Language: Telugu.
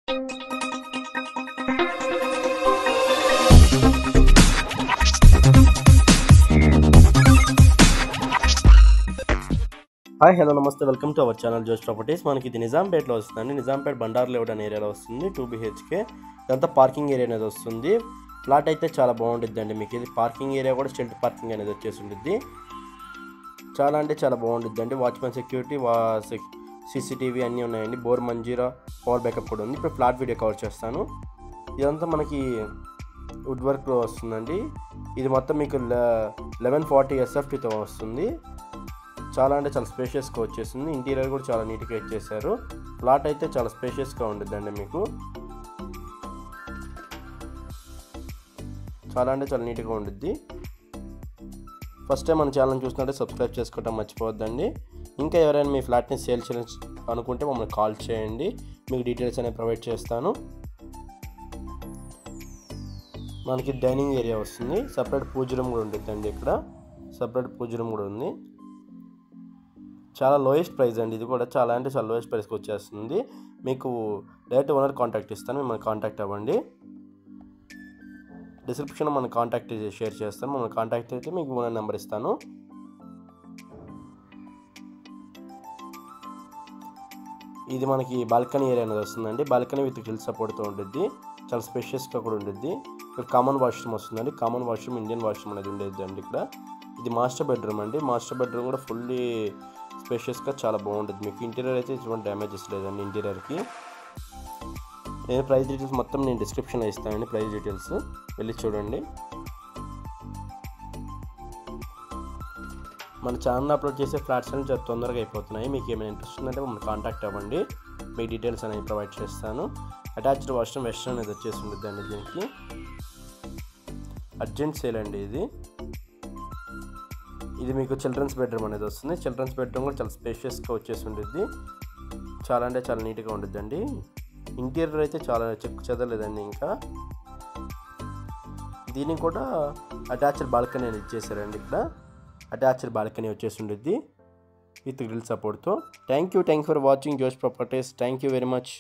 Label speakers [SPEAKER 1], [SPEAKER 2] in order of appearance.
[SPEAKER 1] హాయ్ హలో నమస్తే వెల్కమ్ టు అవర్ ఛానల్ జోష్ ప్రాపర్టీస్. మనకి ఇది నిజాంపేటలో వస్తుందండి. నిజాంపేట బండార్ లేఅవుట్ అనే ఏరియాలో వస్తుంది. 2 BHK ఇదంతా పార్కింగ్ ఏరియా అనేది వస్తుంది. ఫ్లాట్ అయితే చాలా బాగుంటుంది అండి. మీకు ఇది పార్కింగ్ ఏరియా కూడా స్టెల్ట్ పార్కింగ్ అనేది వచ్చేసి ఉంటుంది. చాలా అంటే చాలా బాగుంటుంది అండి. వాచ్మెన్ సెక్యూరిటీ, CCTV అన్నీ ఉన్నాయండి. బోర్ మంజీరా పవర్ బ్యాకప్ కూడా ఉంది. ఇప్పుడు ఫ్లాట్ వీడియో కవర్ చేస్తాను. ఇదంతా మనకి వుడ్ వర్క్లో వస్తుందండి. ఇది మొత్తం మీకు 1140 SFTతో వస్తుంది. చాలా అంటే చాలా స్పేషియస్గా వచ్చేసింది. ఇంటీరియర్ కూడా చాలా నీట్గా ఇచ్చేసారు. ప్లాట్ అయితే చాలా స్పేషియస్గా ఉంటుందండి. మీకు చాలా అంటే చాలా నీట్గా ఉంటుంది. ఫస్ట్ టైం మన ఛానల్ చూసినట్టే సబ్స్క్రైబ్ చేసుకోవడం మర్చిపోవద్దండి. ఇంకా ఎవరైనా మీ ఫ్లాట్ని సేల్ చేయాలని అనుకుంటే మమ్మల్ని కాల్ చేయండి. మీకు డీటెయిల్స్ అనేవి ప్రొవైడ్ చేస్తాను. మనకి డైనింగ్ ఏరియా వస్తుంది. సపరేట్ పూజ రూమ్ కూడా ఉంటుందండి. ఇక్కడ సపరేట్ పూజ రూమ్ కూడా ఉంది. చాలా లోయెస్ట్ ప్రైస్ అండి. ఇది కూడా చాలా అంటే చాలా లోయెస్ట్ ప్రైస్కి వచ్చేస్తుంది. మీకు డైరెక్ట్ ఓనర్ కాంటాక్ట్ ఇస్తాను. మిమ్మల్ని కాంటాక్ట్ అవ్వండి. డిస్క్రిప్షన్లో మన కాంటాక్ట్ షేర్ చేస్తాను. మమ్మల్ని కాంటాక్ట్ అయితే మీకు ఓనర్ నెంబర్ ఇస్తాను. ఇది మనకి బాల్కనీ ఏరియా అనేది వస్తుందండి. బాల్కనీ విత్ గ్రిల్ సపోర్ట్తో ఉంటుంది. చాలా స్పేషియస్గా కూడా ఉంటుంది. ఇక్కడ కామన్ వాష్రూమ్ వస్తుందండి. కామన్ వాష్రూమ్, ఇండియన్ వాష్రూమ్ అనేది ఉండేది అండి. ఇక్కడ ఇది మాస్టర్ బెడ్రూమ్ అండి. మాస్టర్ బెడ్రూమ్ కూడా ఫుల్లీ స్పేషియస్గా చాలా బాగుంటుంది. మీకు ఇంటీరియర్ అయితే ఎటువంటి డ్యామేజెస్ లేదండి. ఇంటీరియర్కి నేను ప్రైస్ డీటెయిల్స్ మొత్తం నేను డిస్క్రిప్షన్లో ఇస్తానండి. ప్రైస్ డీటెయిల్స్ వెళ్ళి చూడండి. మన ఛానల్ అప్లోడ్ చేసే ఫ్లాట్స్ అనేవి చాలా తొందరగా అయిపోతున్నాయి. మీకు ఏమైనా ఇంట్రెస్ట్ ఉందంటే మమ్మల్ని కాంటాక్ట్ అవ్వండి. మీ డీటెయిల్స్ అనేవి ప్రొవైడ్ చేస్తాను. అటాచ్డ్ వాష్రూమ్ వెస్ట్రన్ అనేది వచ్చేసి ఉంటుందండి. దీనికి అర్జెంట్ సేల్ అండి. ఇది మీకు చిల్డ్రన్స్ బెడ్రూమ్ అనేది వస్తుంది. చిల్డ్రన్స్ బెడ్రూమ్ కూడా చాలా స్పేషియస్గా వచ్చేసి ఉంటుంది. చాలా అంటే చాలా నీట్గా ఉంటుందండి. ఇంటీరియర్ అయితే చాలా చెక్కు చెదలేదండి. ఇంకా దీనికి కూడా అటాచ్డ్ బాల్కనీ అనేది ఇచ్చేసారండి. ఇక్కడ అటాచ్డ్ బాల్కనీ వచ్చేసి ఉంటుంది విత్ గ్రిల్ సపోర్ట్తో. థ్యాంక్ యూ ఫర్ వాచింగ్ జోష్ properties. Thank you very much.